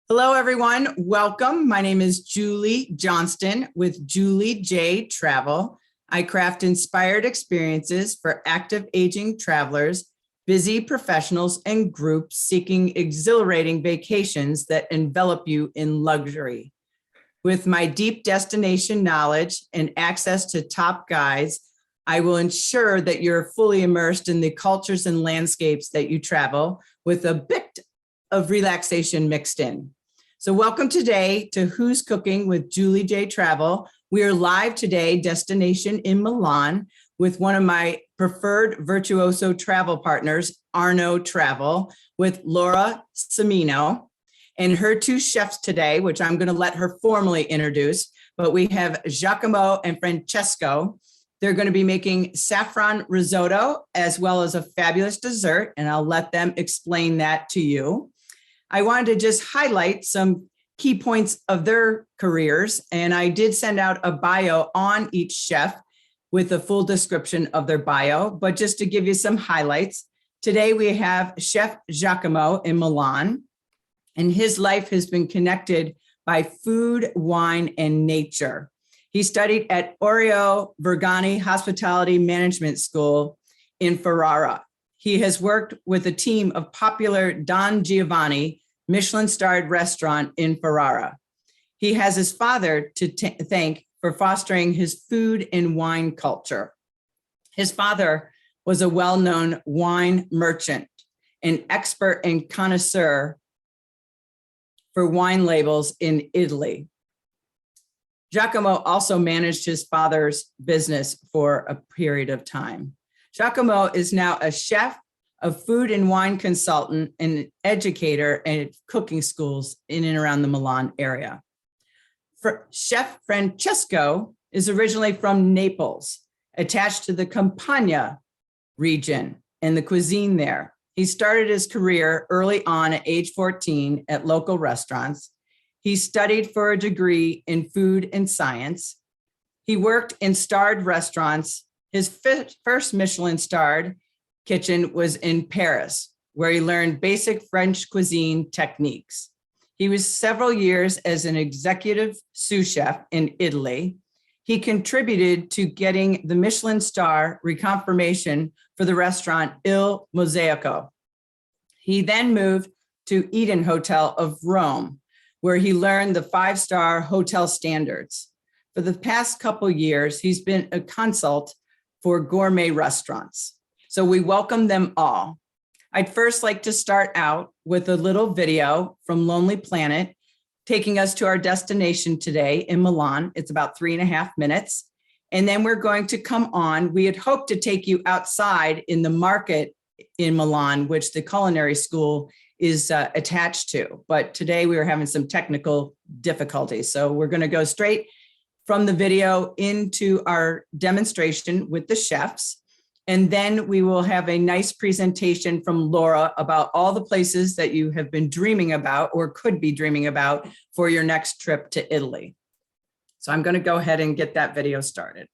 Hello, everyone. Welcome. My name is Julie Johnston with Julie J Travel. I craft inspired experiences for active aging travelers, busy professionals, and groups seeking exhilarating vacations that envelop you in luxury. With my deep destination knowledge and access to top guides, I will ensure that you're fully immersed in the cultures and landscapes that you travel with a bit of relaxation mixed in. So welcome today to Who's Cooking with Julie J Travel. We are live today, destination in Milan, with one of my preferred Virtuoso travel partners, Arno Travel, with Laura Semino, and her two chefs today, which I'm going to let her formally introduce. But we have Giacomo and Francesco. They're going to be making saffron risotto as well as a fabulous dessert, and I'll let them explain that to you. I wanted to just highlight some key points of their careers, and I did send out a bio on each chef with a full description of their bio, but just to give you some highlights, today we have Chef Giacomo in Milan, and his life has been connected by food, wine, and nature. He studied at Oreo Vergani Hospitality Management School in Ferrara. He has worked with a team of popular Don Giovanni Michelin-starred restaurant in Ferrara. He has his father to thank for fostering his food and wine culture. His father was a well-known wine merchant, an expert and connoisseur for wine labels in Italy. Giacomo also managed his father's business for a period of time. Giacomo is now a chef, a food and wine consultant, and educator at cooking schools in and around the Milan area. Chef Francesco is originally from Naples, attached to the Campania region and the cuisine there. He started his career early on at age 14 at local restaurants. He studied for a degree in food and science. He worked in starred restaurants. His first Michelin-starred kitchen was in Paris, where he learned basic French cuisine techniques. He was several years as an executive sous chef in Italy. He contributed to getting the Michelin star reconfirmation for the restaurant Il Mosaico. He then moved to Eden Hotel of Rome, where he learned the five-star hotel standards. For the past couple years, he's been a consult for gourmet restaurants. So we welcome them all. I'd first like to start out with a little video from Lonely Planet, taking us to our destination today in Milan. It's about 3.5 minutes. And then we're going to come on. We had hoped to take you outside in the market in Milan, which the culinary school is attached to. But today we were having some technical difficulties. So we're going to go straight from the video into our demonstration with the chefs. And then we will have a nice presentation from Laura about all the places that you have been dreaming about or could be dreaming about for your next trip to Italy. So I'm going to go ahead and get that video started.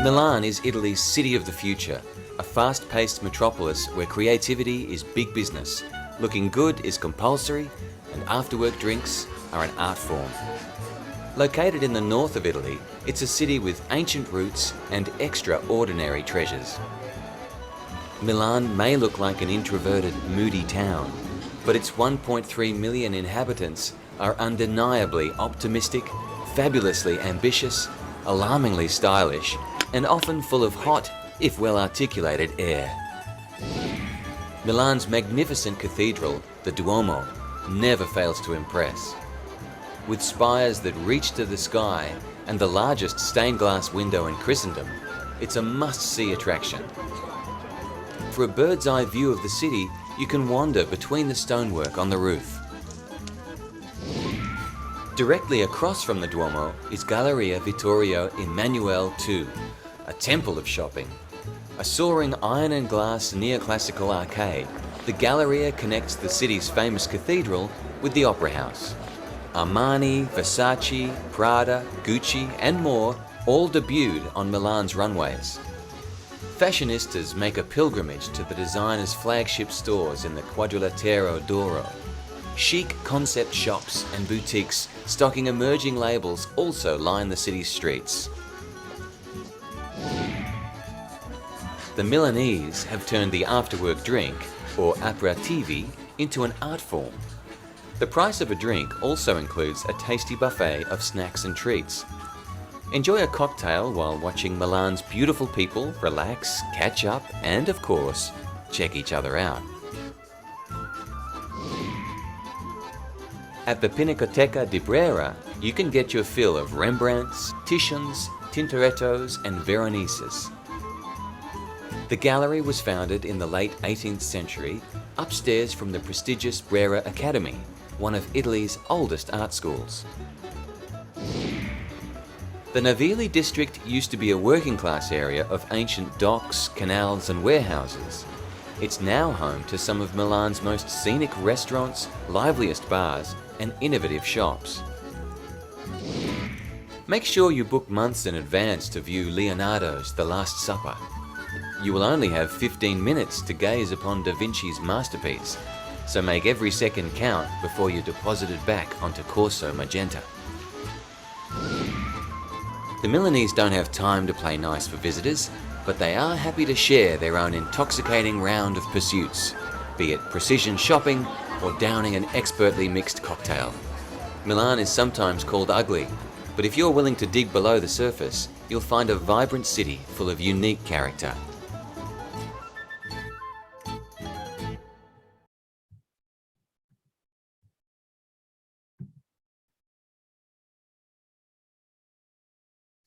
Milan is Italy's city of the future, a fast-paced metropolis where creativity is big business, looking good is compulsory, and after-work drinks are an art form. Located in the north of Italy, it's a city with ancient roots and extraordinary treasures. Milan may look like an introverted, moody town, but its 1.3 million inhabitants are undeniably optimistic, fabulously ambitious, alarmingly stylish, and often full of hot, if well articulated, air. Milan's magnificent cathedral, the Duomo, never fails to impress. With spires that reach to the sky and the largest stained glass window in Christendom, it's a must-see attraction. For a bird's eye view of the city, you can wander between the stonework on the roof. Directly across from the Duomo is Galleria Vittorio Emanuele II, a temple of shopping. A soaring iron and glass neoclassical arcade, the Galleria connects the city's famous cathedral with the Opera House. Armani, Versace, Prada, Gucci and more all debuted on Milan's runways. Fashionistas make a pilgrimage to the designer's flagship stores in the Quadrilatero d'Oro. Chic concept shops and boutiques stocking emerging labels also line the city's streets. The Milanese have turned the after-work drink, or aperitivi, into an art form. The price of a drink also includes a tasty buffet of snacks and treats. Enjoy a cocktail while watching Milan's beautiful people relax, catch up, and of course, check each other out. At the Pinacoteca di Brera, you can get your fill of Rembrandts, Titians, Tintorettos, and Veroneses. The gallery was founded in the late 18th century, upstairs from the prestigious Brera Academy, one of Italy's oldest art schools. The Navili district used to be a working class area of ancient docks, canals and warehouses. It's now home to some of Milan's most scenic restaurants, liveliest bars and innovative shops. Make sure you book months in advance to view Leonardo's The Last Supper. You will only have 15 minutes to gaze upon Da Vinci's masterpiece, so make every second count before you're deposited back onto Corso Magenta. The Milanese don't have time to play nice for visitors, but they are happy to share their own intoxicating round of pursuits, be it precision shopping or downing an expertly mixed cocktail. Milan is sometimes called ugly, but if you're willing to dig below the surface, you'll find a vibrant city full of unique character.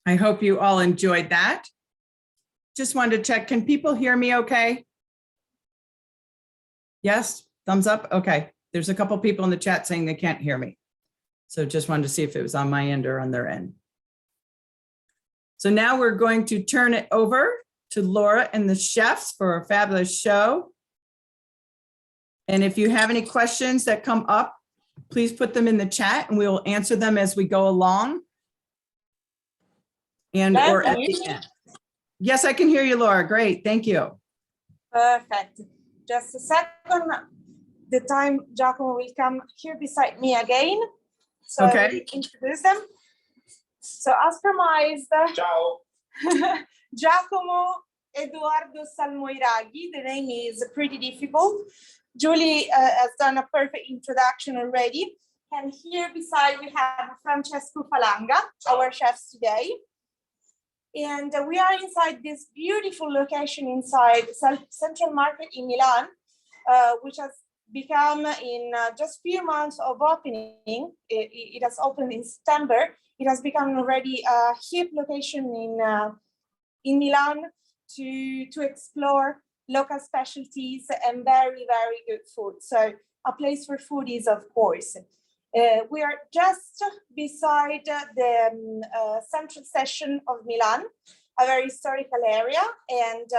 I hope you all enjoyed that. Just wanted to check, can people hear me okay? Yes, thumbs up, okay. There's a couple people in the chat saying they can't hear me. So just wanted to see if it was on my end or on their end. So now we're going to turn it over to Laura and the chefs for a fabulous show. And if you have any questions that come up, please put them in the chat and we will answer them as we go along. And or at the end. Yes, I can hear you, Laura. Great, thank you. Perfect. Just a second. The time Giacomo will come here beside me again. So okay. I will introduce them. So as promised, ciao. Giacomo Edoardo Salmoiraghi. The name is pretty difficult. Julie has done a perfect introduction already. And here beside we have Francesco Falanga, our chefs today. And we are inside this beautiful location inside Central Market in Milan, which has become in just few months of opening. It has opened in September. It has become already a hip location in Milan to explore local specialties and very, very good food. So a place for foodies, of course. We are just beside the central station of Milan, a very historical area, and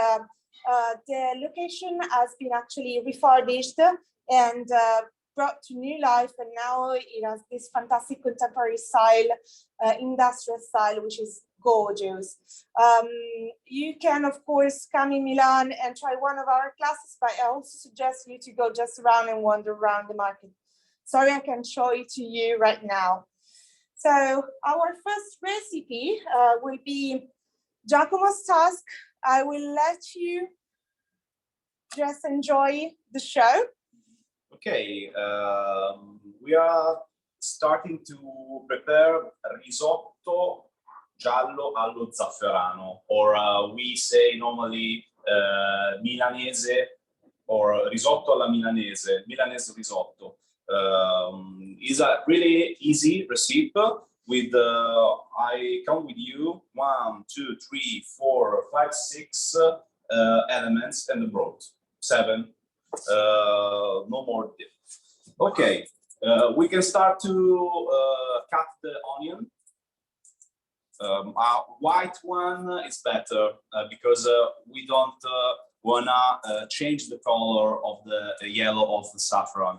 the location has been actually refurbished and brought to new life, and now it has this fantastic contemporary style, industrial style, which is gorgeous. You can, of course, come in Milan and try one of our classes, but I also suggest you to go just around and wander around the market. Sorry, I can show it to you right now. So our first recipe will be Giacomo's task. I will let you just enjoy the show. Okay, we are starting to prepare risotto giallo allo zafferano, or we say normally Milanese or risotto alla Milanese, Milanese risotto. Is a really easy recipe with, I count with you, 1, 2, 3, 4, 5, 6 elements and the broth, 7, no more. Okay, we can start to cut the onion. White one is better because we don't wanna change the color of the yellow of the saffron.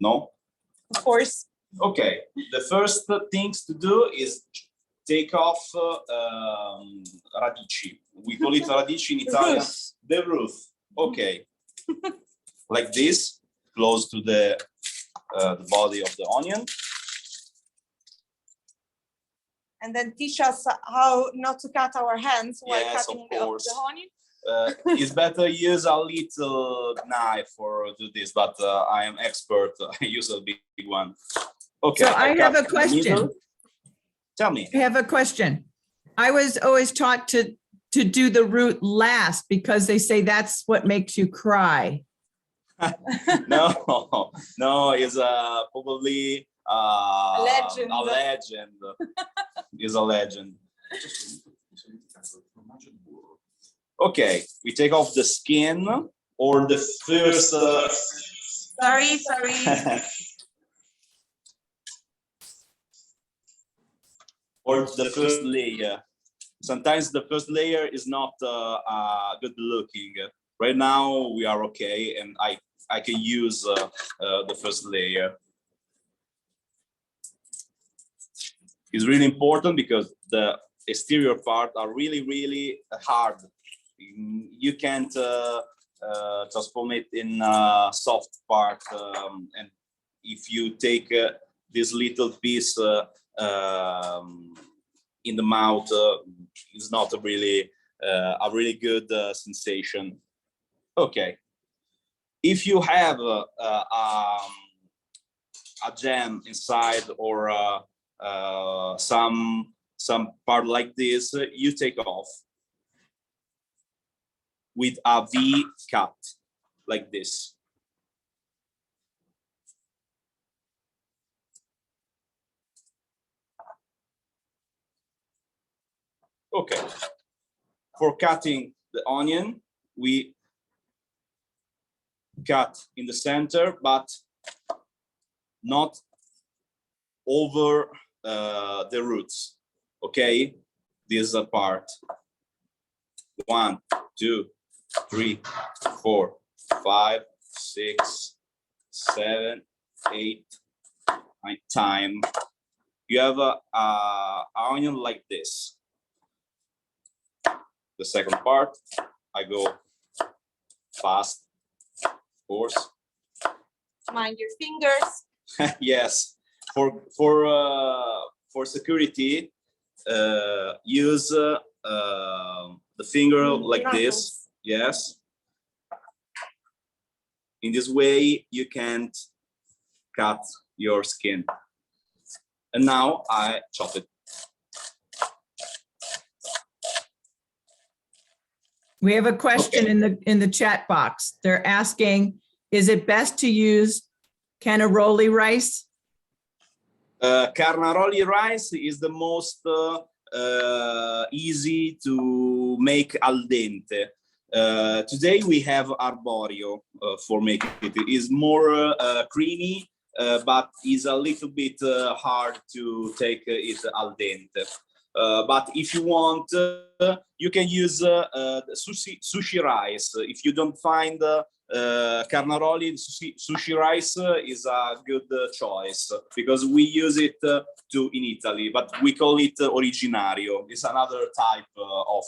No? Of course. Okay, the first things to do is take off radici. We call it radici in Italian. The root. Okay. Like this, close to the body of the onion. And then teach us how not to cut our hands while cutting the onion. It's better use a little knife for do this, but I am expert. I use a big one. Okay. So I have a question. Tell me. I have a question. I was always taught to do the root last because they say that's what makes you cry. No, it's probably a legend. A legend. Is a legend. Okay, we take off the skin or the first. Sorry. Or the first layer. Sometimes the first layer is not good looking. Right now we are okay, and I can use the first layer. It's really important because the exterior part are really hard. You can't transform it in a soft part, and if you take this little piece in the mouth, it's not a really good sensation. Okay, if you have a jam inside or some part like this, you take off with a V cut like this. Okay, for cutting the onion, we cut in the center, but not over the roots. Okay, this is a part. 1, 2, 3, 4, 5, 6, 7, 8, 9 time. You have a onion like this. The second part, I go fast, of course. Mind your fingers. Yes, for security, use the finger like this. Yes. In this way, you can't cut your skin. And now I chop it. We have a question in the chat box. They're asking, is it best to use cannaroli rice? Carnaroli rice is the most easy to make al dente. Today we have arborio for making it. It is more creamy, but is a little bit hard to take it al dente. But if you want, you can use sushi rice. If you don't find carnaroli, sushi rice is a good choice because we use it in Italy, but we call it originario. It's another type of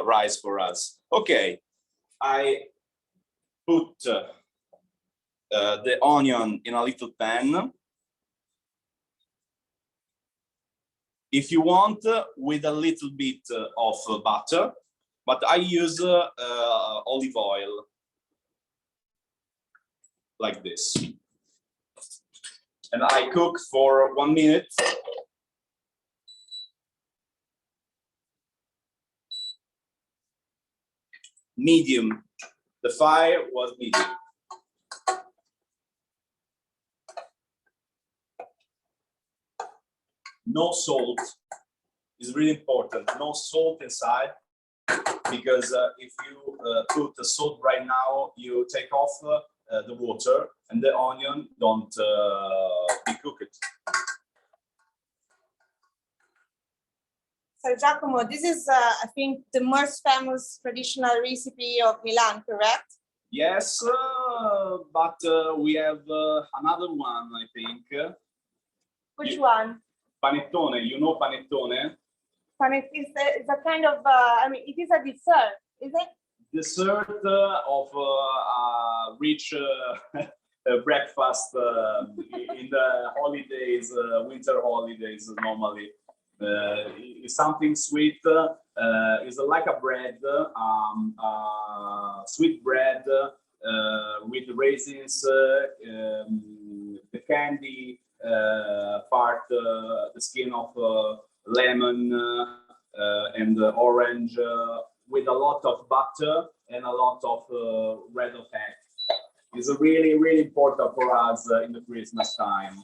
rice for us. Okay, I put the onion in a little pan. If you want, with a little bit of butter, but I use olive oil like this. And I cook for 1 minute. Medium. The fire was medium. No salt is really important. No salt inside, because if you put the salt right now, you take off the water and the onion don't be cooked. So Giacomo, this is, I think, the most famous traditional recipe of Milan, correct? Yes, but we have another one, I think. Which one? Panettone, you know panettone? It's a kind of, I mean, it is a dessert, is it? Dessert of rich breakfast in the holidays, winter holidays normally. It's something sweet. It's like a bread, sweet bread with raisins, the candy part, the skin of lemon and orange, with a lot of butter and a lot of red of egg. It's really, really important for us in the Christmas time.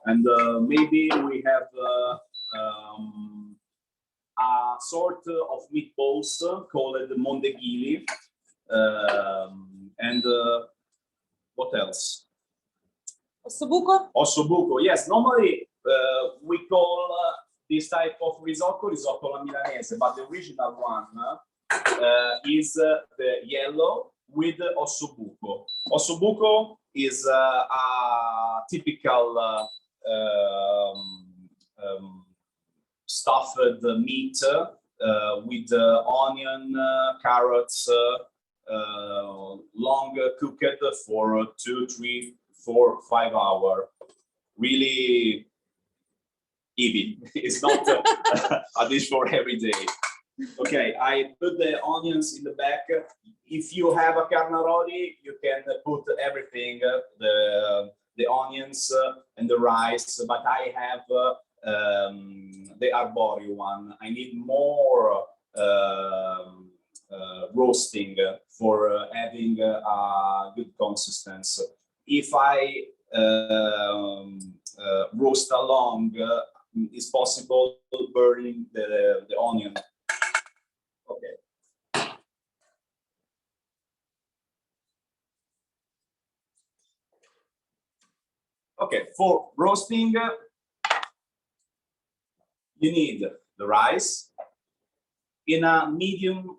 And maybe we have a sort of meatballs called the mondeghili. And what else? Ossobuco? Ossobuco, yes. Normally we call this type of risotto alla milanese, but the original one is the yellow with ossobuco. Ossobuco is a typical stuffed meat with onion, carrots, long cooked for 2, 3, 4, 5 hours. Really heavy. It's not a dish for every day. Okay, I put the onions in the back. If you have a carnaroli, you can put everything, the onions and the rice, but I have the arborio one. I need more roasting for having a good consistency. If I roast along, it's possible burning the onion. Okay. Okay, for roasting, you need the rice in a medium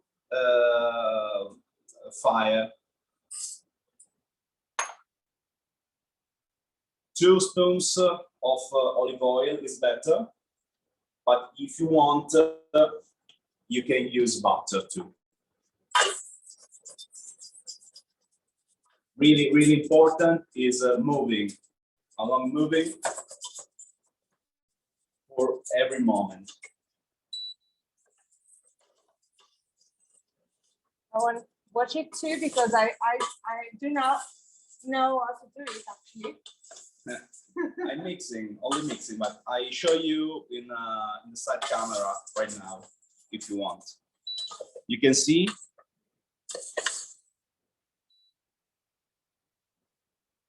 fire. 2 spoons of olive oil is better, but if you want, you can use butter too. Really, really important is moving for every moment. I want to watch it too, because I do not know how to do it actually. I'm only mixing, but I show you in the side camera right now, if you want. You can see.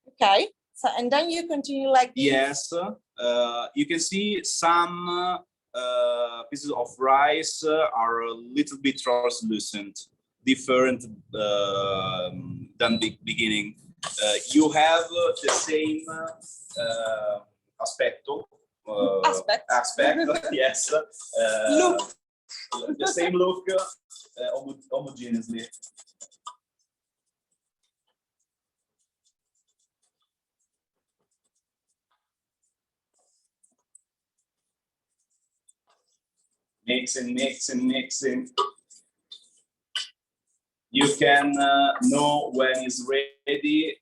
Okay, so and then you continue like this. Yes, you can see some pieces of rice are a little bit translucent, different than the beginning. You have the same aspect, yes. Look. The same look, homogeneously. Mixing. You can know when it's ready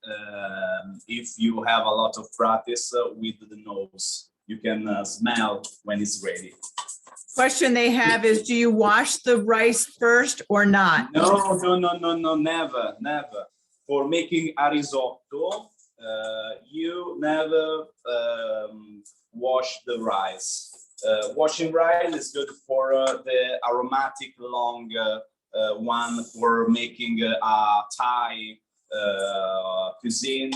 if you have a lot of practice with the nose. You can smell when it's ready. Question they have is, do you wash the rice first or not? No, never. For making a risotto, you never wash the rice. Washing rice is good for the aromatic long one for making a Thai cuisine,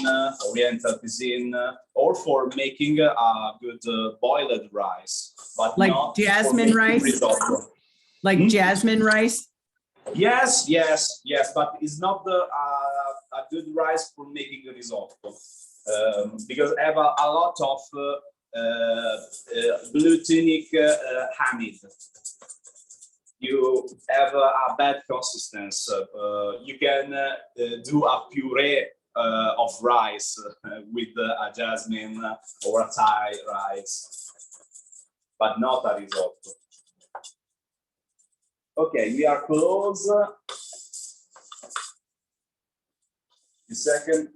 Oriental cuisine, or for making a good boiled rice, but Like not jasmine for making rice? risotto. Like Hmm? jasmine rice? Yes, but it's not a good rice for making a risotto, because I have a lot of glutenic hamid. You have a bad consistency. You can do a puree of rice with a jasmine or a Thai rice, but not a risotto. Okay, we are close. A second.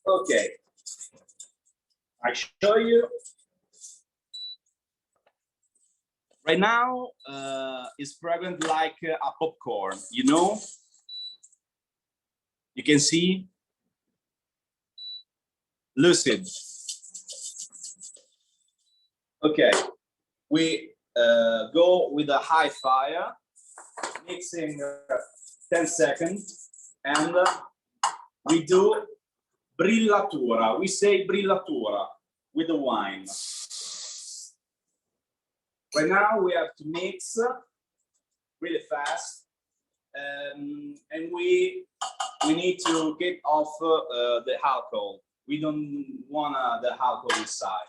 Okay, I show you. Right now, it's fragrant like a popcorn, you know? You can see. Lucid. Okay, we go with a high fire, mixing 10 seconds, and we do brillatura. We say brillatura with the wine. Right now we have to mix really fast, and we need to get off the alcohol. We don't want the alcohol inside.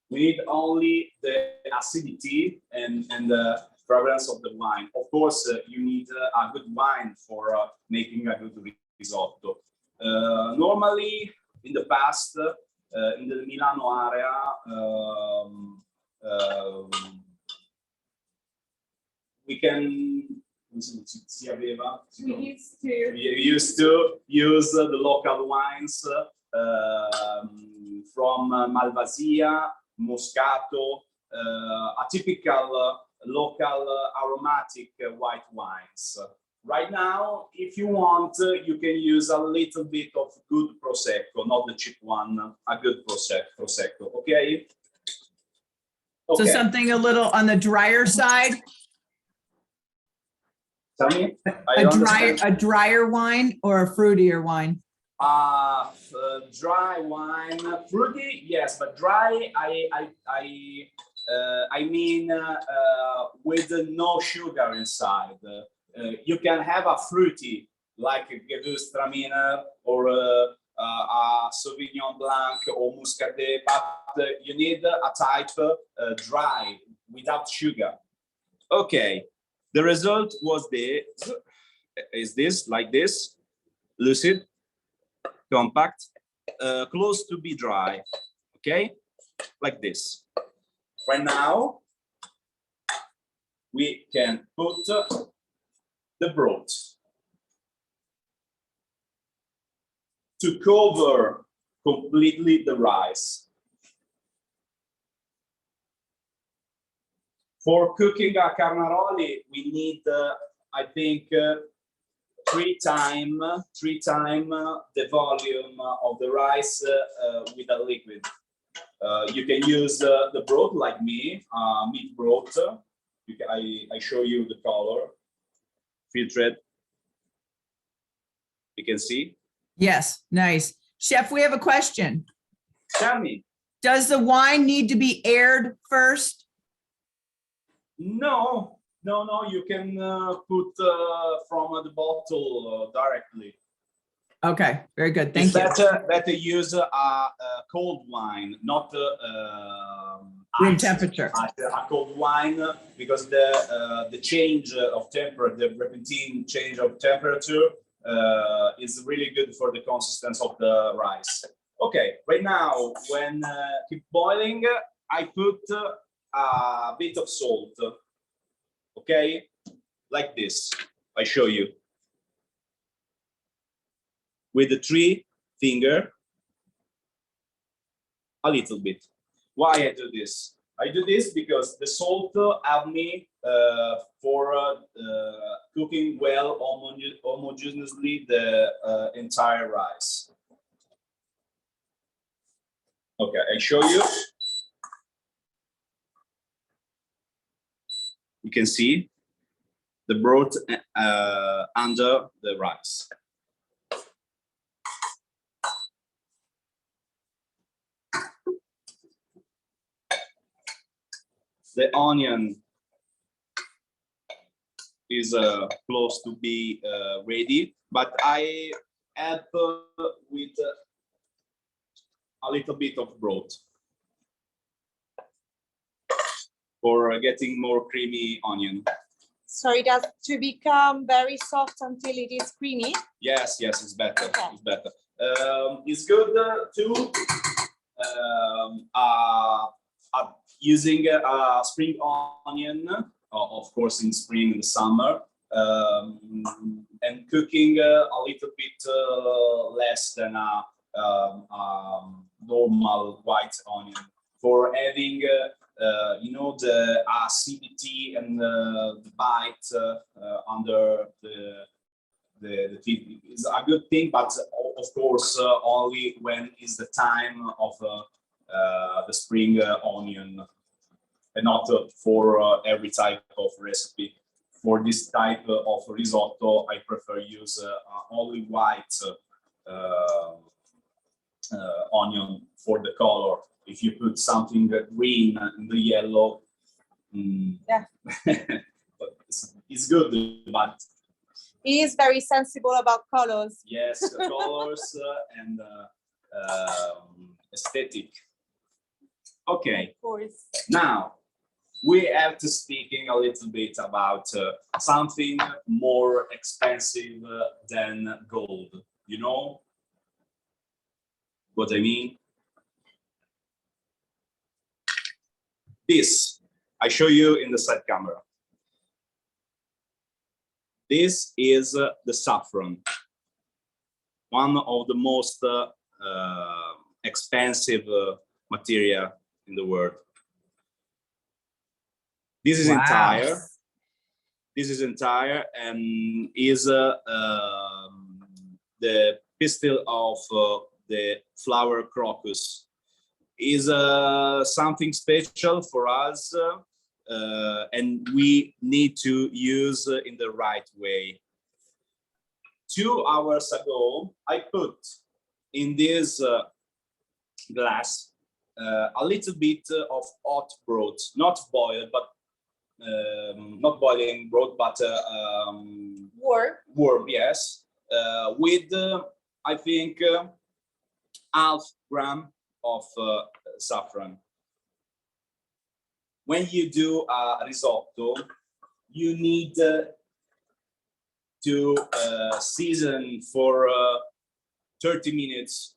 We need only the acidity and the fragrance of the wine. Of course, you need a good wine for making a good risotto. Normally, in the past, in the Milano area, we used to use the local wines from Malvasia, Moscato, a typical local aromatic white wines. Right now, if you want, you can use a little bit of good Prosecco, not the cheap one, a good Prosecco, okay? So something a little on the drier side? Tell me, I don't understand. A drier wine or a fruitier wine? Dry wine, fruity, yes, but dry, I mean with no sugar inside. You can have a fruity like a Gewürztraminer or a Sauvignon Blanc or Muscadet, but you need a type dry without sugar. Okay, the result was this, like this, lucid, compact, close to be dry, okay, like this. Right now, we can put the broth to cover completely the rice. For cooking a carnaroli, we need, I think, three times the volume of the rice with a liquid. You can use the broth like me, meat broth. I show you the color, filtered. You can see. Yes, nice. Chef, we have a question. Tell me. Does the wine need to be aired first? No, you can put from the bottle directly. Okay, very good. Thank you. It's better use a cold wine, not Room temperature. A cold wine, because the change of temperature, the repentine change of temperature is really good for the consistency of the rice. Okay, right now, when keep boiling, I put a bit of salt, okay, like this. I show you with the 3 finger, a little bit. Why I do this? I do this because the salt help me for cooking well homogeneously the entire rice. Okay, I show you. You can see the broth under the rice. The onion is close to be ready, but I add with a little bit of broth for getting more creamy onion. So it has to become very soft until it is creamy. Yes, yes, it's better. Okay. It's better. It's good too. Using spring onion, of course, in spring and summer, and cooking a little bit less than a normal white onion for having, you know, the acidity and the bite under the teeth is a good thing, but of course only when is the time of the spring onion, and not for every type of recipe. For this type of risotto, I prefer use only white onion for the color. If you put something green in the yellow, Yeah. it's good, but He is very sensible about colors. yes, colors and aesthetic. Okay, Of course. now we have to speaking a little bit about something more expensive than gold. You know what I mean? This, I show you in the side camera. This is the saffron, one of the most expensive material in the world. This is Wow. entire. This is entire and is the pistil of the flower crocus. Is something special for us, and we need to use in the right way. 2 hours ago, I put in this glass a little bit of hot broth, not boiled, but not boiling broth, but warm, yes, with I think half gram of saffron. When you do a risotto, you need to season for 30 minutes,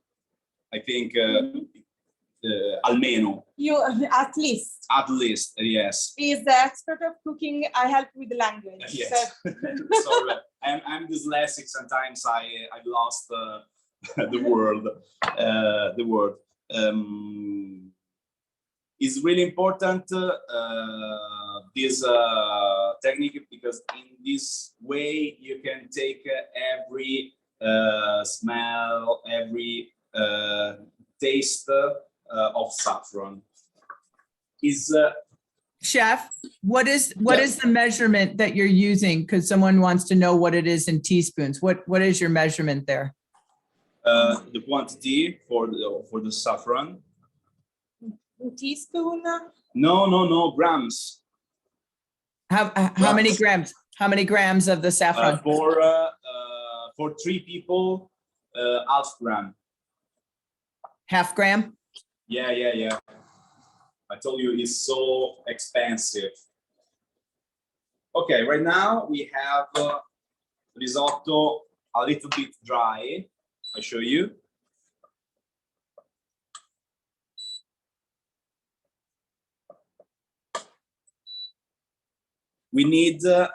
I think, almeno. You at least. At least, yes. He is the expert of cooking. I help with the language. Yes. So. Sorry, I'm dyslexic. Sometimes I've lost the word. The word. Is really important, this technique, because in this way you can take every smell, every taste of saffron. Is Chef, what is the measurement that you're using? Because someone wants to know what it is in teaspoons. What is your measurement there? the quantity for the saffron? A teaspoon. No, grams. How many grams? How many grams of the saffron? For 3 people, half gram. Half gram? Yeah. I told you it's so expensive. Okay, right now we have risotto a little bit dry. I show you. We need a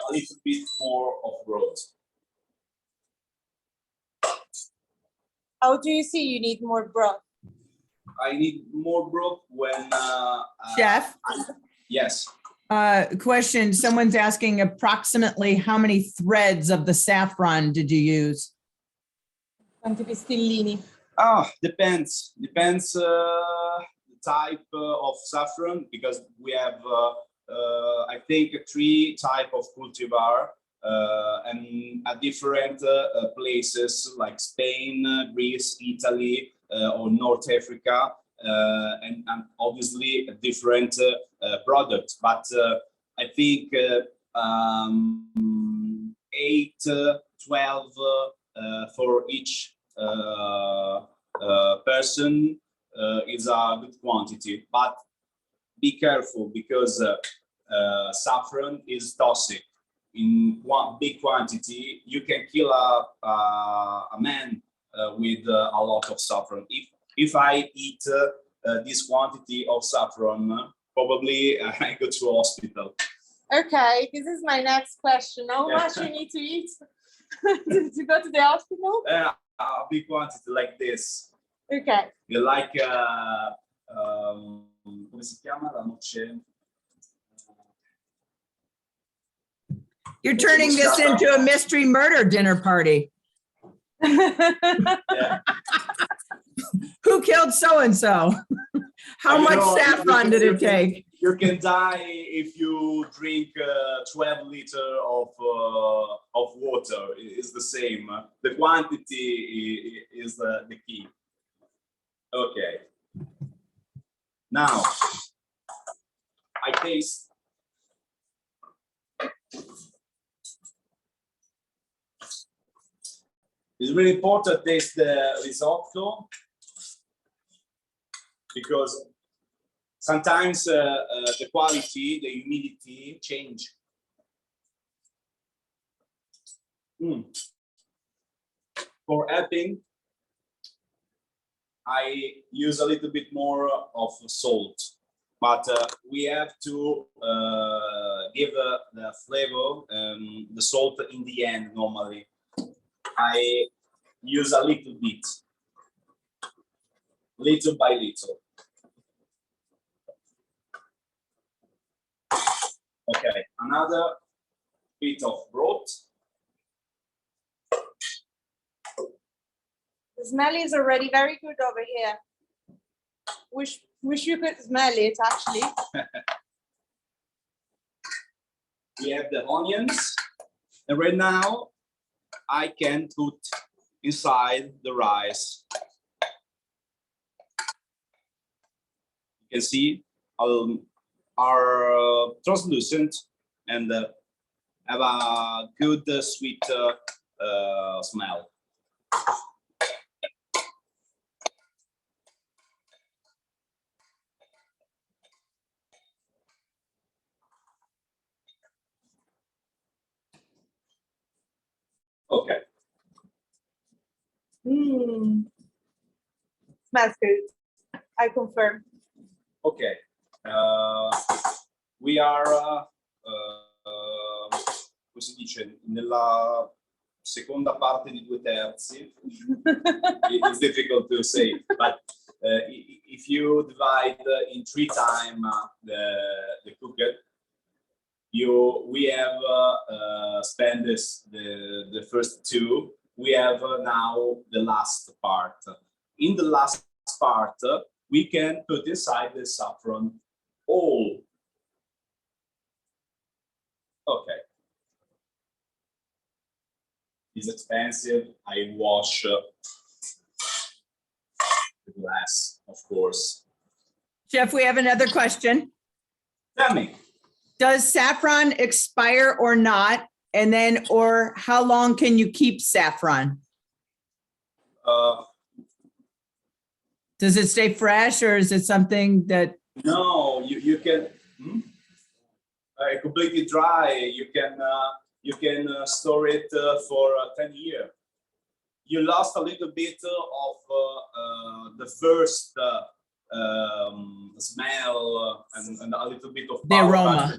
little bit more of broth. How do you see you need more broth? I need more broth when... Chef? Yes. Question, someone's asking approximately how many threads of the saffron did you use? Quanti pistillini? Depends the type of saffron, because we have I think 3 type of cultivar and at different places like Spain, Greece, Italy, or North Africa, and obviously a different product. But I think 8, 12 for each person is a good quantity. But be careful, because saffron is toxic. In one big quantity, you can kill a man with a lot of saffron. If I eat this quantity of saffron, probably I go to hospital. Okay, this is my next question. How much you need to eat to go to the hospital? A big quantity like this. Okay. You like come si chiama la noce? You're turning this into a mystery murder dinner party. Yeah. Who killed so-and-so? How You much know, saffron did it take? You can die if you drink 12 liters of water. It's the same. The quantity is the key. Okay. Now, I taste. It's really important to taste the risotto, because sometimes the quality, the humidity change. For helping, I use a little bit more of salt, but we have to give the flavor, the salt in the end normally. I use a little bit, little by little. Okay, another bit of broth. The smell is already very good over here. Wish you could smell it, actually. We have the onions, and right now I can put inside the rice. You can see are translucent and have a good sweet smell. Okay. Smells good. I confirm. Okay. We are, come si dice, nella seconda parte di 2/3. It's difficult to say, but if you divide in 3 times the cooked, we have spent the first 2. We have now the last part. In the last part, we can put inside the saffron all. Okay. It's expensive. I wash the glass, of course. Chef, we have another question. Tell me. Does saffron expire or not? And then, or how long can you keep saffron? Does it stay fresh, or is it something that? No, you can completely dry. You can store it for 10 years. You lost a little bit of the first smell and a little bit of the aroma.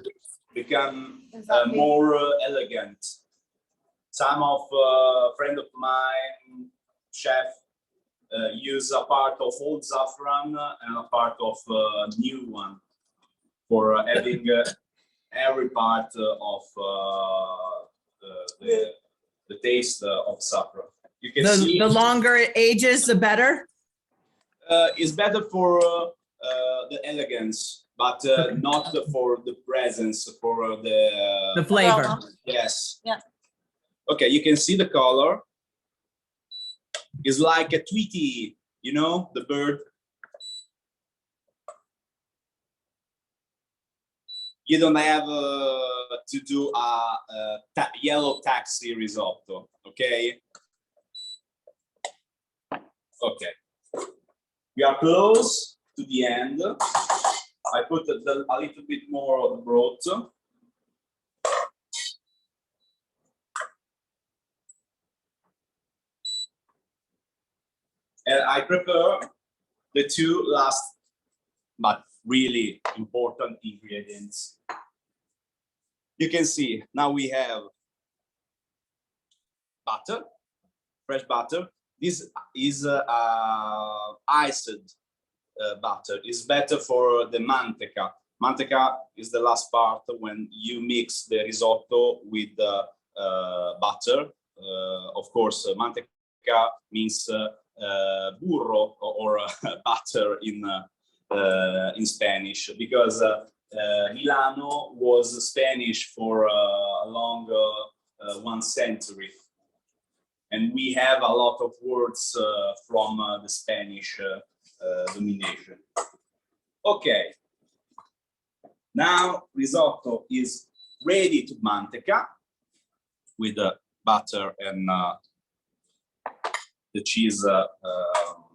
Become Exactly. more elegant. Some of friend of mine, chef, use a part of old saffron and a part of new one for having every part of the taste of saffron. You can see The longer it ages, the better. It's better for the elegance, but not for the presence, for The flavor. Aroma. yes. Yeah. Okay, you can see the color. It's like a tweety, you know, the bird. You don't have to do a yellow taxi risotto, okay? Okay. We are close to the end. I put a little bit more of the broth. And I prepare the two last, but really important ingredients. You can see now we have butter, fresh butter. This is iced butter. It's better for the manteca. Manteca is the last part when you mix the risotto with the butter. Of course, manteca means burro or butter in Spanish, because Milano was Spanish for a long 1 century. And we have a lot of words from the Spanish domination. Okay, now risotto is ready to manteca with the butter and the cheese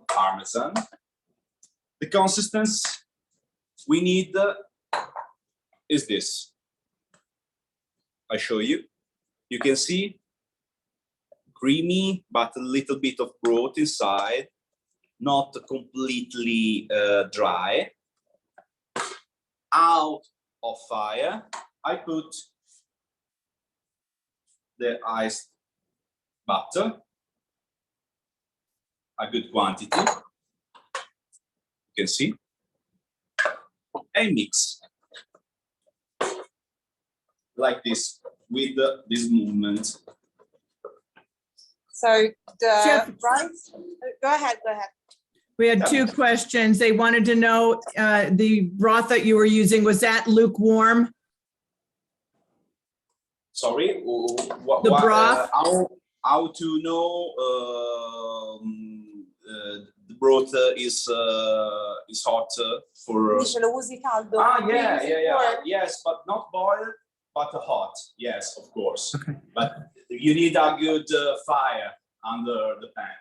parmesan. The consistency we need is this. I show you. You can see creamy, but a little bit of broth inside, not completely dry. Out of fire, I put the iced butter, a good quantity, you can see, and mix like this with this movement. So the Chef- rice, go ahead. We had 2 questions. They wanted to know the broth that you were using, was that lukewarm? Sorry, what, The broth? how to know the broth is hot for? Dice lo usi caldo. Yeah. Yes, but not boiled, but hot. Yes, of course. Okay. But you need a good fire under the pan.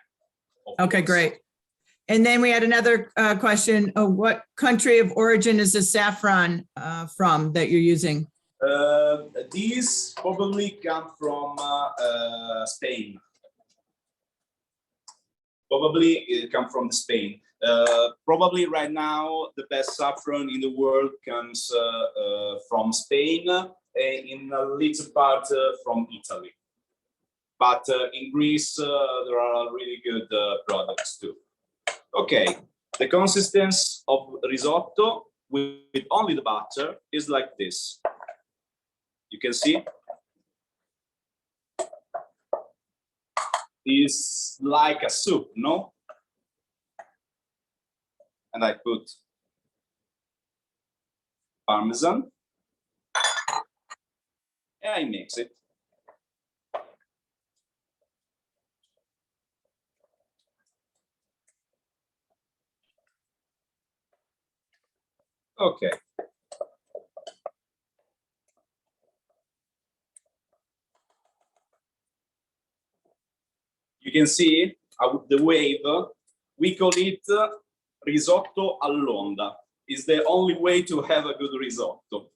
Okay, great. And then we had another question. What country of origin is the saffron from that you're using? These probably come from Spain. Probably it come from Spain. Probably right now the best saffron in the world comes from Spain, in a little part from Italy. But in Greece there are really good products too. Okay, the consistency of risotto with only the butter is like this. You can see it's like a soup, no? And I put parmesan and I mix it. Okay. You can see the wave, we call it risotto all'onda. It's the only way to have a good risotto.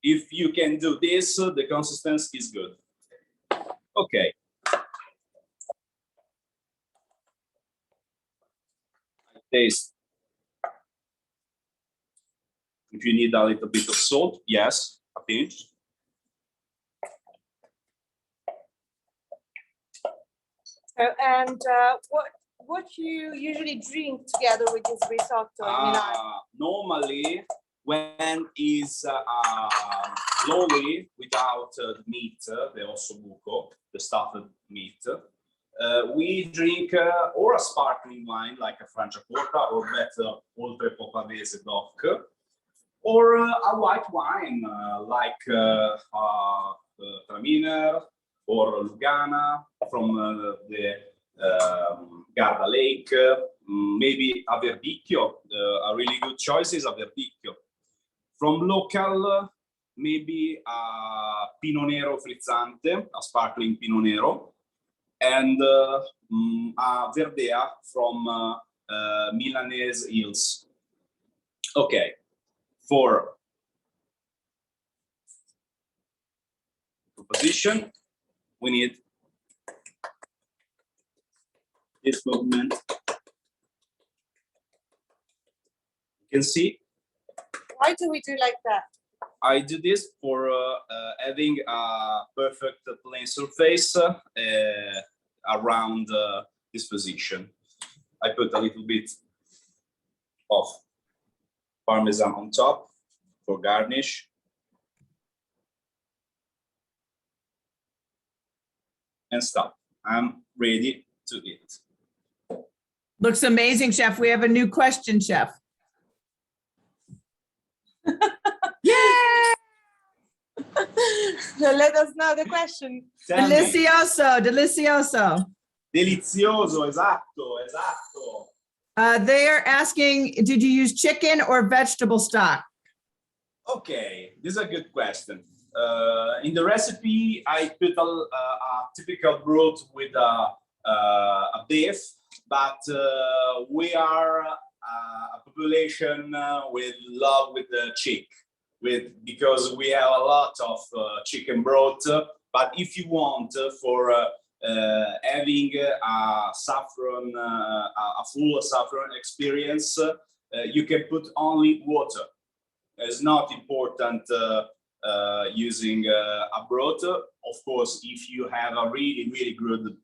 If you can do this, the consistency is good. Okay. Taste. If you need a little bit of salt, yes, a pinch. And what you usually drink together with this risotto in Milan? Normally, when is slowly without the meat, the ossobuco, the stuffed meat, we drink or a sparkling wine like a Franciacorta or better Oltre Popavese DOC, or a white wine like Traminer or Lugana from the Garda Lake, maybe a Verdicchio. A really good choice is a Verdicchio. From local, maybe a Pinot Nero frizzante, a sparkling Pinot Nero, and a Verdea from Milanese Hills. Okay, for position, we need this movement. You can see. Why do we do like that? I do this for having a perfect plane surface around this position. I put a little bit of Parmesan on top for garnish. And stop. I'm ready to eat. Looks amazing, chef. We have a new question, chef. Yay! So let us know the question. Tell me. Delicioso, delicioso. Delizioso, esatto. They are asking, did you use chicken or vegetable stock? Okay, this is a good question. In the recipe, I put a typical broth with a beef, but we are a population with love with the chick, because we have a lot of chicken broth. But if you want for having a saffron, a full saffron experience, you can put only water. It's not important using a broth. Of course, if you have a really, really good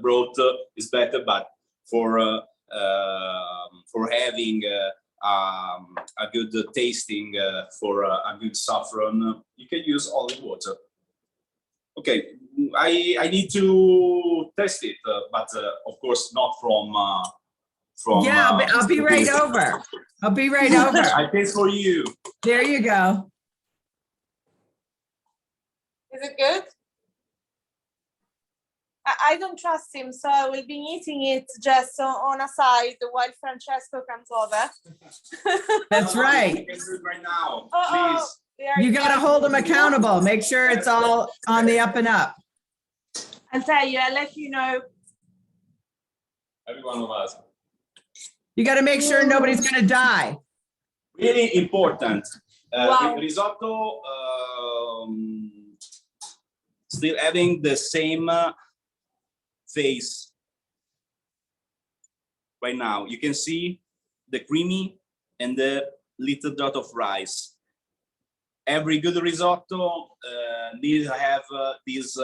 broth, it's better. But for having a good tasting for a good saffron, you can use only water. Okay, I need to test it, but of course not from. Yeah, I'll be right over. I'll be right over. I taste for you. There you go. Is it good? I don't trust him, so I will be eating it just on a side while Francesco comes over. That's right. You can do it right now, Oh, please. You got to hold them accountable. Make sure it's all on the up and up. I'll tell you, I'll let you know. Every one of us. You got to make sure nobody's going to die. Really important. Wow. Risotto still having the same face right now. You can see the creamy and the little dot of rice. Every good risotto needs to have this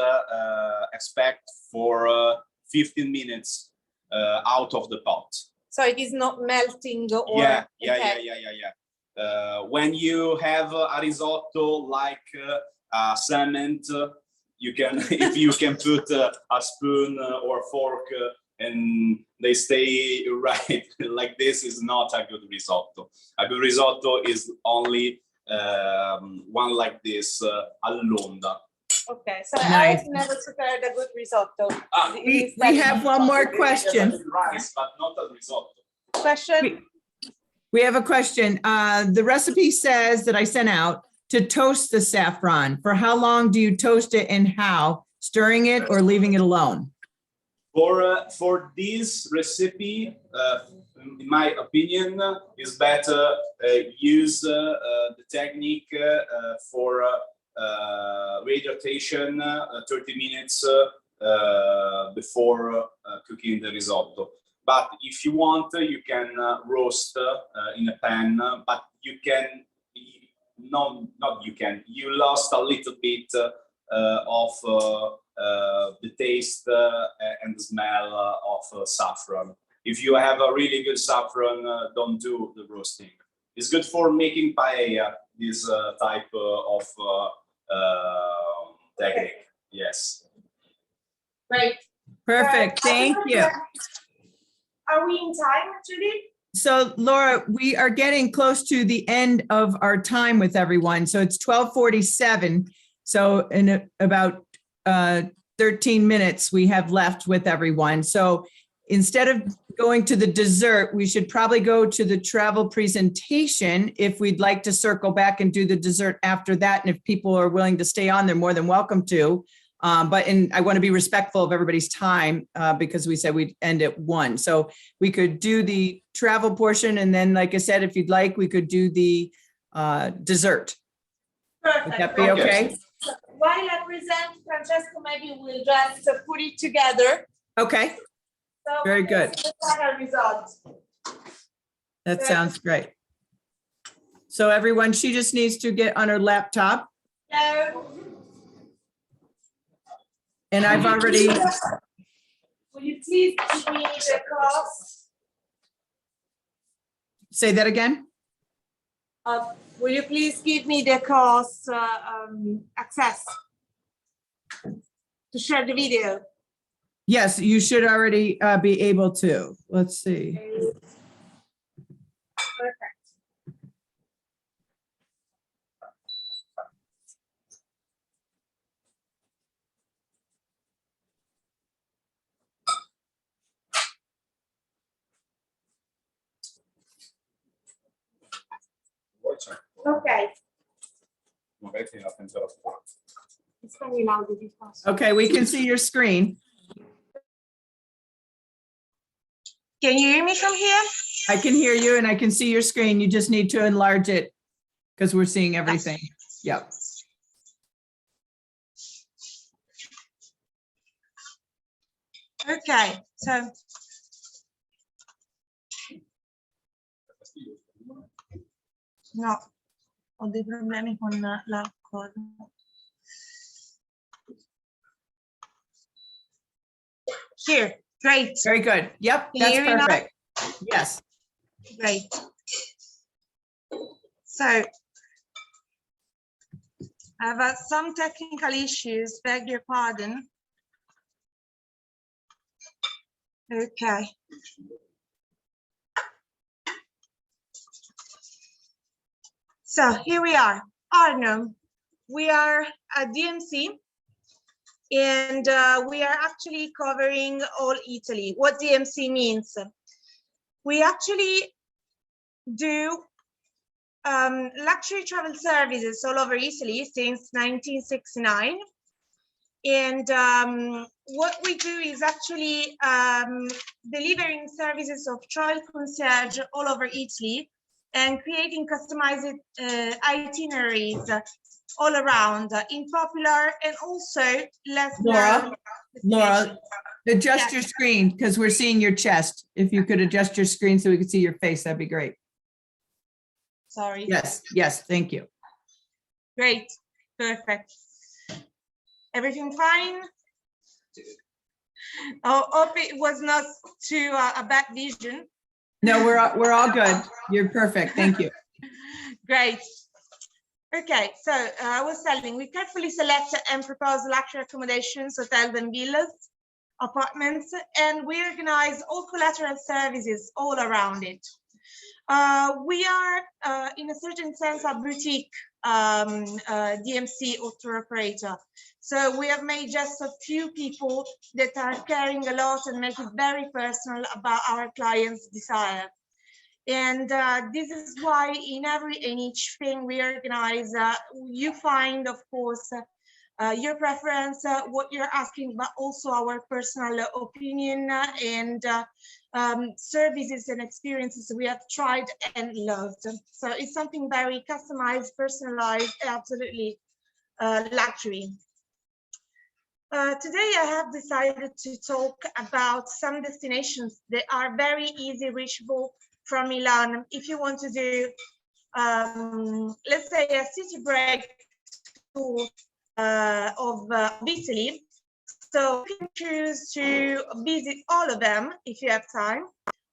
aspect for 15 minutes out of the pot. So it is not melting or Yeah. When you have a risotto like cement, you can if you can put a spoon or fork and they stay right like this, is not a good risotto. A good risotto is only one like this, all'onda. Okay, so Nice. I have never prepared a good risotto. We have one more question. Rice, but not a risotto. Question. We have a question. The recipe says that I sent out to toast the saffron. For how long do you toast it and how? Stirring it or leaving it alone? For this recipe, in my opinion, is better use the technique for rehydration 30 minutes before cooking the risotto. But if you want, you can roast in a pan, but you can, you lost a little bit of the taste and the smell of saffron. If you have a really good saffron, don't do the roasting. It's good for making paella, this type of technique. Yes. Great. Perfect. Thank you. Are we in time, Judy? So Laura, we are getting close to the end of our time with everyone. So it's 12:47. So in about 13 minutes we have left with everyone. So instead of going to the dessert, we should probably go to the travel presentation if we'd like to circle back and do the dessert after that. And if people are willing to stay on, they're more than welcome to. But I want to be respectful of everybody's time because we said we'd end at 1. So we could do the travel portion. And then, like I said, if you'd like, we could do the dessert. Perfect. Would that be okay? So while I present, Francesco, maybe we'll just put it together. Okay, So very we can good. see the final result. That sounds great. So everyone, she just needs to get on her laptop. So, And I've already, will you please give me the cost? say that again? Will you please give me the cost access to share the video? Yes, you should already be able to. Let's see. Perfect. Okay. It's very loud. Okay, we can see your screen. Can you hear me from here? I can hear you and I can see your screen. You just need to enlarge it because we're seeing everything. Yep. Okay, so no, ho dei problemi con la cosa. Here, great. Very good. Yep, Can you that's hear me now? perfect. Yes. Great. So I have some technical issues, beg your pardon. Okay. So here we are, Arno. We are at DMC and we are actually covering all Italy. What DMC means? We actually do luxury travel services all over Italy since 1969. And what we do is actually delivering services of travel concierge all over Italy and creating customized itineraries all around in popular and also less known Laura, adjust Yes. your screen because we're seeing your chest. If you could adjust your screen so we could see your face, that'd be great. Sorry. Yes, yes, thank you. Great, perfect. Everything fine? Oh, hope it was not too a bad vision. No, we're all good. You're perfect. Thank you. Great. Okay, so I was telling, we carefully select and propose luxury accommodations, hotels and villas, apartments, and we organize all collateral services all around it. We are, in a certain sense, a boutique DMC or tour operator. So we have made just a few people that are caring a lot and make it very personal about our clients' desire. And this is why in each thing we organize, you find, of course, your preference, what you're asking, but also our personal opinion and services and experiences we have tried and loved. So it's something very customized, personalized, absolutely luxury. Today I have decided to talk about some destinations that are very easy reachable from Milan. If you want to do, let's say, a city break tour of Italy, so you can choose to visit all of them if you have time,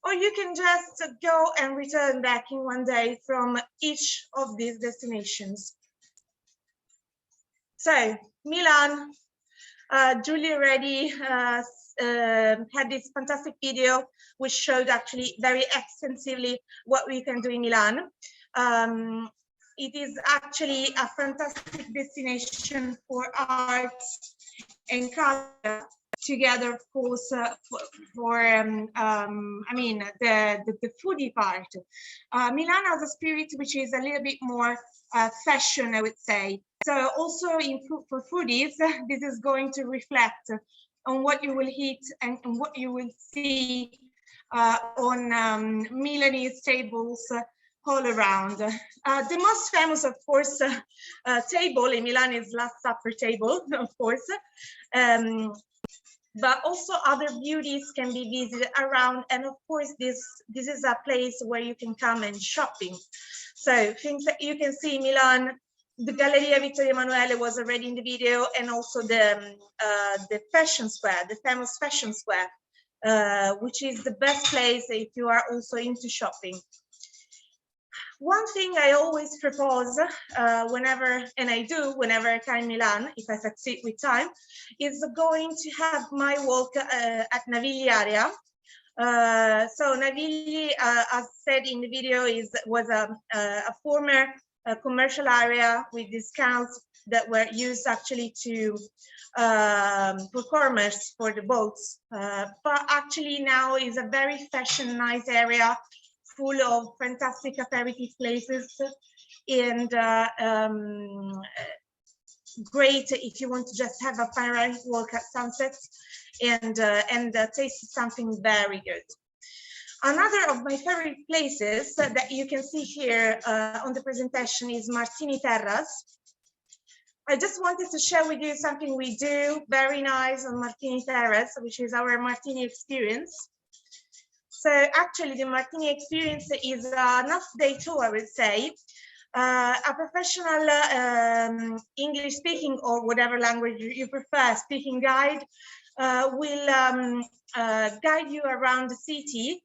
or you can just go and return back in one day from each of these destinations. So Milan, Julie already had this fantastic video which showed actually very extensively what we can do in Milan. It is actually a fantastic destination for art and culture together, of course, I mean, the foodie part. Milan has a spirit which is a little bit more fashion, I would say. So also for foodies, this is going to reflect on what you will eat and what you will see on Milanese tables all around. The most famous, of course, table in Milan is Last Supper table, of course. But also other beauties can be visited around. And of course, this is a place where you can come and shopping. So things that you can see in Milan, the Galleria Vittorio Emanuele was already in the video, and also the fashion square, the famous fashion square, which is the best place if you are also into shopping. One thing I always propose whenever I come in Milan, if I succeed with time, is going to have my walk at Navigli area. So Navigli, as said in the video, was a former commercial area with discounts that were used actually to for commerce for the boats, but actually now is a very fashion nice area full of fantastic aperitif places, and great if you want to just have a panoramic walk at sunset and taste something very good. Another of my favorite places that you can see here on the presentation is Martini Terrace. I just wanted to share with you something we do very nice on Martini Terrace, which is our Martini experience. So actually the Martini experience is an off-day tour, I would say. A professional English speaking or whatever language you prefer speaking guide will guide you around the city,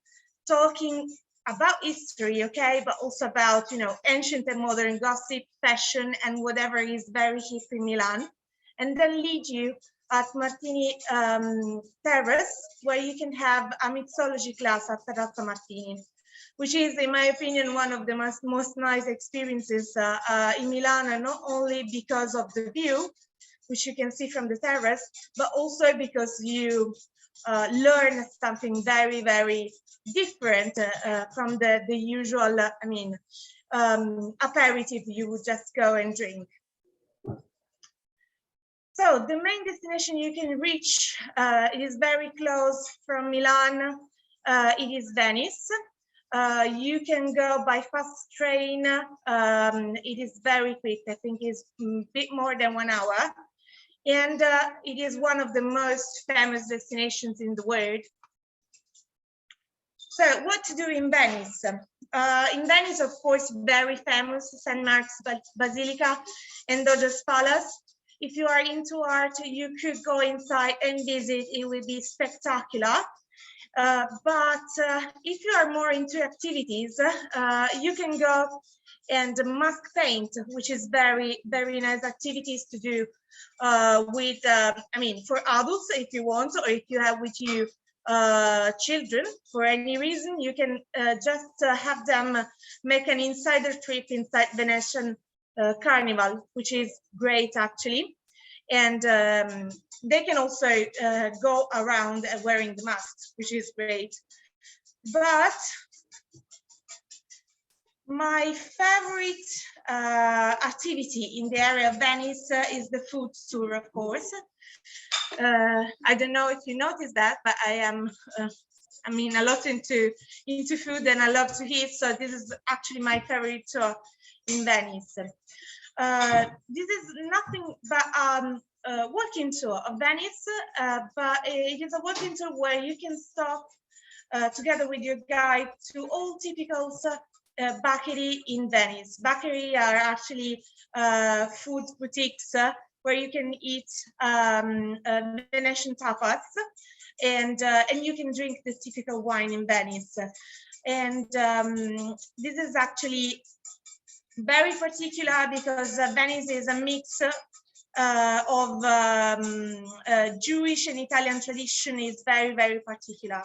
talking about history, okay, but also about, you know, ancient and modern gossip, fashion, and whatever is very hip in Milan, and then lead you at Martini Terrace, where you can have a mixology class at Terrazza Martini, which is, in my opinion, one of the most nice experiences in Milan, and not only because of the view, which you can see from the terrace, but also because you learn something very, very different from the usual, aperitif you would just go and drink. So the main destination you can reach, it is very close from Milan, it is Venice. You can go by fast train, it is very quick, I think it's a bit more than 1 hour. And it is one of the most famous destinations in the world. So what to do in Venice? In Venice, of course, very famous St. Mark's Basilica and Doge's Palace. If you are into art, you could go inside and visit, it will be spectacular. But if you are more into activities, you can go and mask paint, which is very, very nice activities to do with, for adults if you want, or if you have with you children for any reason, you can just have them make an insider trip inside Venetian Carnival, which is great actually. And they can also go around wearing the masks, which is great. But my favorite activity in the area of Venice is the food tour, of course. I don't know if you noticed that, but I am, a lot into food, and I love to eat. So this is actually my favorite tour in Venice. This is nothing but walking tour of Venice, but it is a walking tour where you can stop together with your guide to all typical bakery in Venice. Bakery are actually food boutiques where you can eat Venetian tapas, and you can drink the typical wine in Venice. And this is actually very particular because Venice is a mix of Jewish and Italian tradition is very, very particular.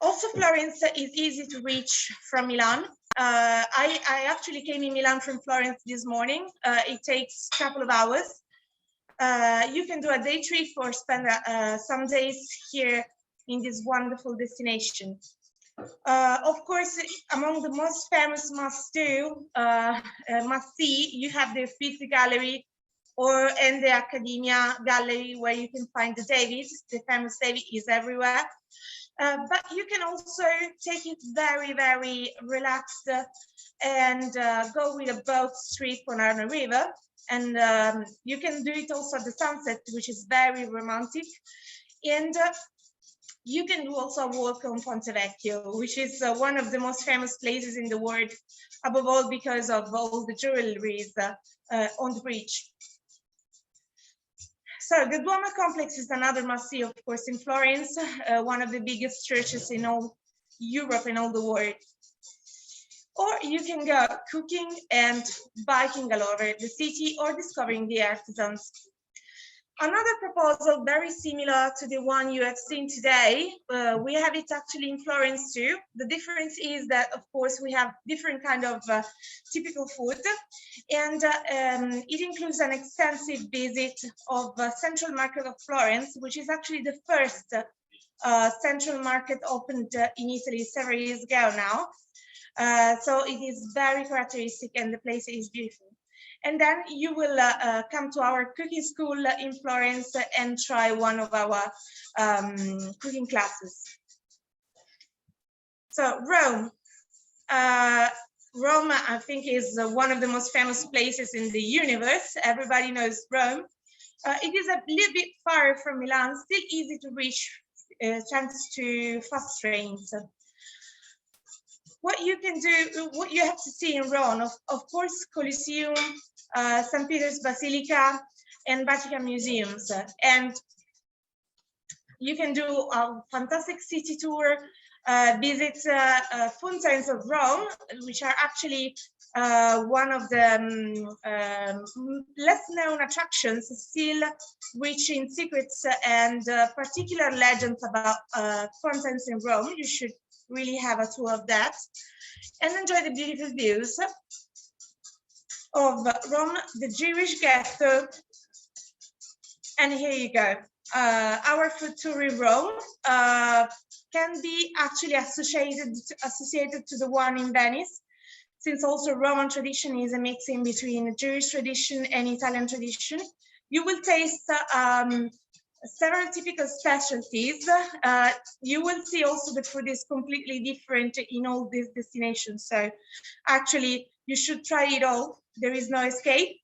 Also, Florence is easy to reach from Milan. I actually came in Milan from Florence this morning. It takes a couple of hours. You can do a day trip or spend some days here in this wonderful destination. Of course, among the most famous must-do, must-see, you have the Uffizi Gallery and the Accademia Gallery, where you can find the David. The famous David is everywhere. But you can also take it very, very relaxed and go with a boat trip on Arno River. And you can do it also at the sunset, which is very romantic. And you can do also a walk on Ponte Vecchio, which is one of the most famous places in the world, above all because of all the jewelries on the bridge. So the Duomo complex is another must-see, of course, in Florence, one of the biggest churches in all Europe and all the world. Or you can go cooking and biking all over the city or discovering the artisans. Another proposal very similar to the one you have seen today, we have it actually in Florence too. The difference is that, of course, we have different kind of typical food, and it includes an extensive visit of Central Market of Florence, which is actually the first central market opened in Italy several years ago now. So it is very characteristic and the place is beautiful. And then you will come to our cooking school in Florence and try one of our cooking classes. So Rome. Rome, I think, is one of the most famous places in the universe. Everybody knows Rome. It is a little bit far from Milan, still easy to reach thanks to fast trains. What you can do, what you have to see in Rome, of course, Colosseum, St. Peter's Basilica, and Vatican museums. And you can do a fantastic city tour, visit fountains of Rome, which are actually one of the less known attractions, still rich in secrets and particular legends about fountains in Rome. You should really have a tour of that and enjoy the beautiful views of Rome, the Jewish ghetto. And here you go. Our food tour in Rome can be actually associated to the one in Venice, since also Roman tradition is a mixing between Jewish tradition and Italian tradition. You will taste several typical specialties. You will see also the food is completely different in all these destinations. So actually, you should try it all. There is no escape.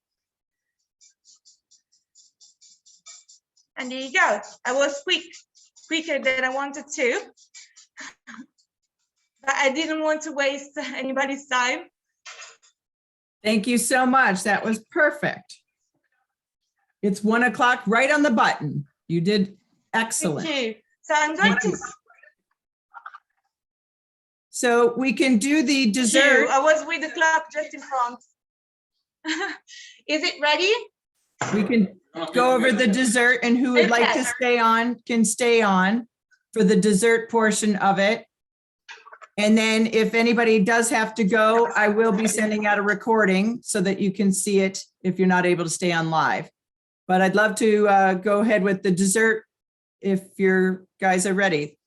And there you go. I was quicker than I wanted to. But I didn't want to waste anybody's time. Thank you so much. That was perfect. It's 1 o'clock, right on the button. You did excellent. Thank you. So I'm going to. So we can do the dessert. I was with the clock just in front. Is it ready? We can go over the dessert, and who would like to stay on can stay on for the dessert portion of it. And then if anybody does have to go, I will be sending out a recording so that you can see it if you're not able to stay on live. But I'd love to go ahead with the dessert if your guys are ready.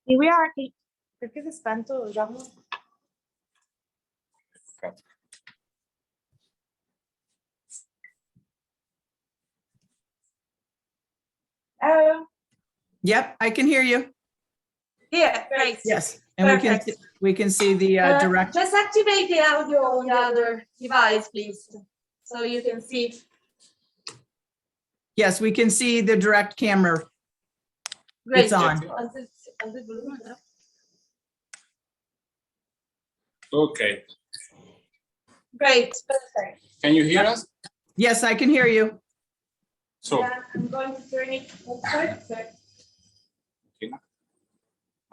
Here we are. Perché si è spento, Giacomo? Yep, I can hear you. Yeah, great. Yes, and we can see the direct. Just activate the audio on the other device, please, so you can see. Yes, we can see the direct camera. Great. It's on. Okay. Great. Perfect. Can you hear us? Yes, I can hear you. So, I'm going to turn it. okay.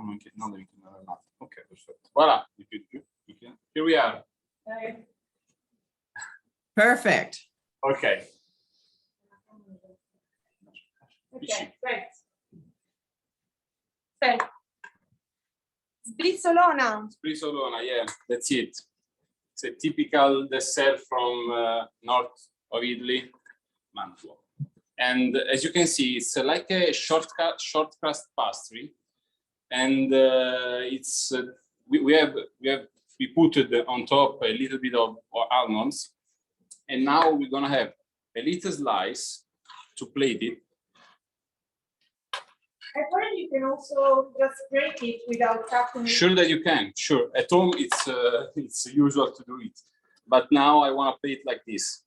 No, devi chiamare l'altro. Ok, perfetto. Voilà, di più, di più. Here we are. Perfect. Ok. Okay, great. So, Sbrisolona. Brisolona, yeah, that's it. It's a typical dessert from north of Italy, Mantua. And as you can see, it's like a short crust pastry, and it's we put it on top a little bit of almonds, and now we're gonna have a little slice to plate it. I've heard you can also just break it without cutting it. Sure that you can. Sure, at home it's usual to do it, but now I want to plate like this.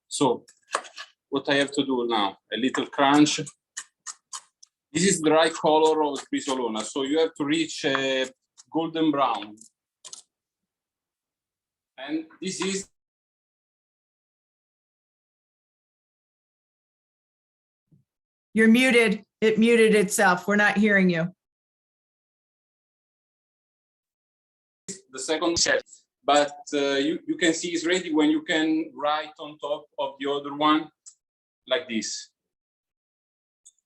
So what I have to do now, a little crunch. This is the right color of Brisolona, so you have to reach a golden brown. And this is You're muted. It muted itself. We're not hearing you. the second set. But you can see it's ready when you can write on top of the other one like this.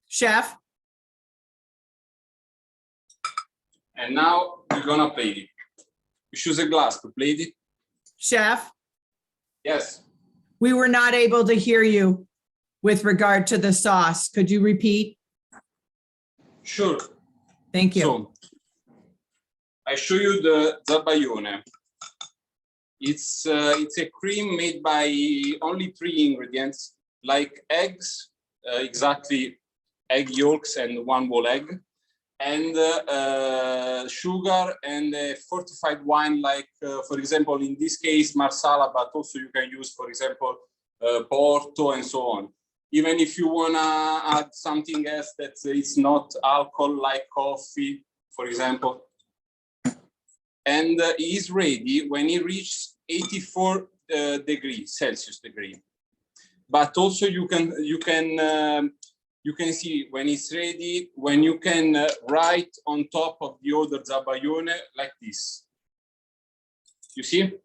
Chef, And now we're gonna plate it. You choose a glass to plate it. chef, Yes. we were not able to hear you with regard to the sauce. Could you repeat? Sure. Thank you. So I show you the zabaione. It's a cream made by only 3 ingredients, like eggs, exactly egg yolks and 1 whole egg, and sugar and fortified wine, like for example, in this case, Marsala, but also you can use, for example, Porto and so on. Even if you wanna add something else that is not alcohol, like coffee, for example. And it is ready when it reaches 84 degrees Celsius. But also you can see when it's ready, when you can write on top of the other zabaione like this. You see?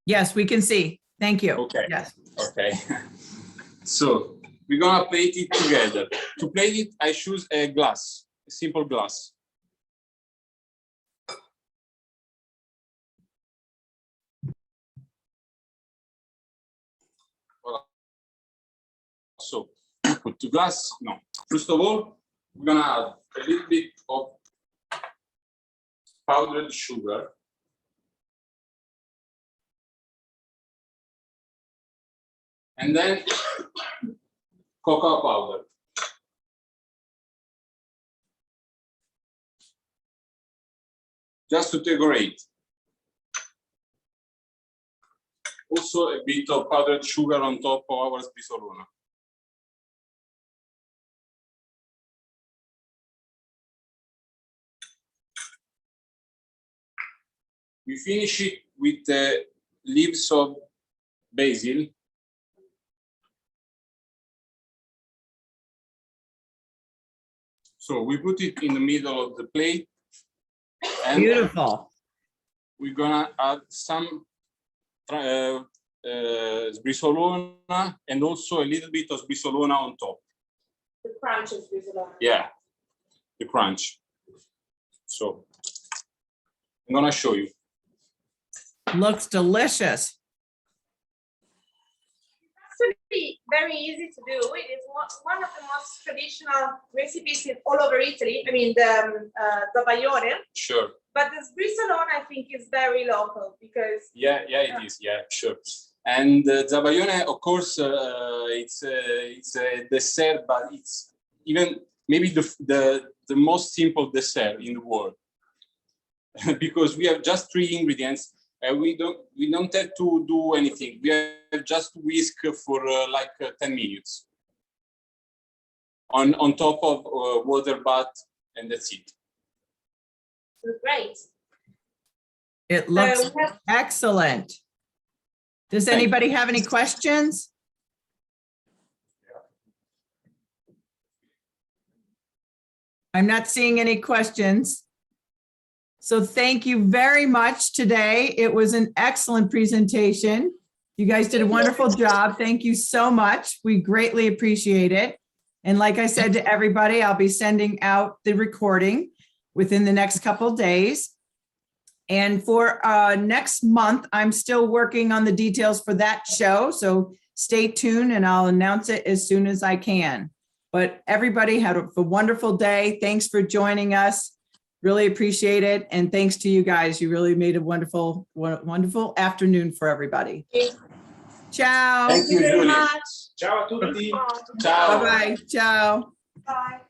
Yes, we can see. Thank you. Okay. Yes. Okay. So we're gonna plate it together. To plate it, I choose a glass, a simple glass. So put the glass. No. First of all, we're gonna add a little bit of powdered sugar. And then cocoa powder. Just to decorate. Also a bit of powdered sugar on top of our Sbrisolona. We finish it with the leaves of basil. So we put it in the middle of the plate. And Beautiful. we're gonna add some Sbrisolona and also a little bit of Sbrisolona on top. The crunch of Sbrisolona. Yeah, the crunch. So I'm gonna show you. Looks delicious. Actually, very easy to do. It is one of the most traditional recipes all over Italy. I mean, the zabaione. Sure. But the Sbrisolona, I think, is very local because Yeah, it is. Yeah, sure. And zabaione, of course, it's a dessert, but it's even maybe the most simple dessert in the world because we have just 3 ingredients. We don't have to do anything. We have just whisk for like 10 minutes on top of water bath, and that's it. great. It looks So we have- excellent. Does anybody have any questions? I'm not seeing any questions. So thank you very much today. It was an excellent presentation. You guys did a wonderful job. Thank you so much. We greatly appreciate it. And like I said to everybody, I'll be sending out the recording within the next couple days. And for next month, I'm still working on the details for that show. So stay tuned and I'll announce it as soon as I can. But everybody had a wonderful day. Thanks for joining us. Really appreciate it. And thanks to you guys. You really made a wonderful, wonderful afternoon for everybody. Ciao. Thank you, very Julie. much. Ciao a tutti. Ciao. Bye-bye. Ciao. Bye.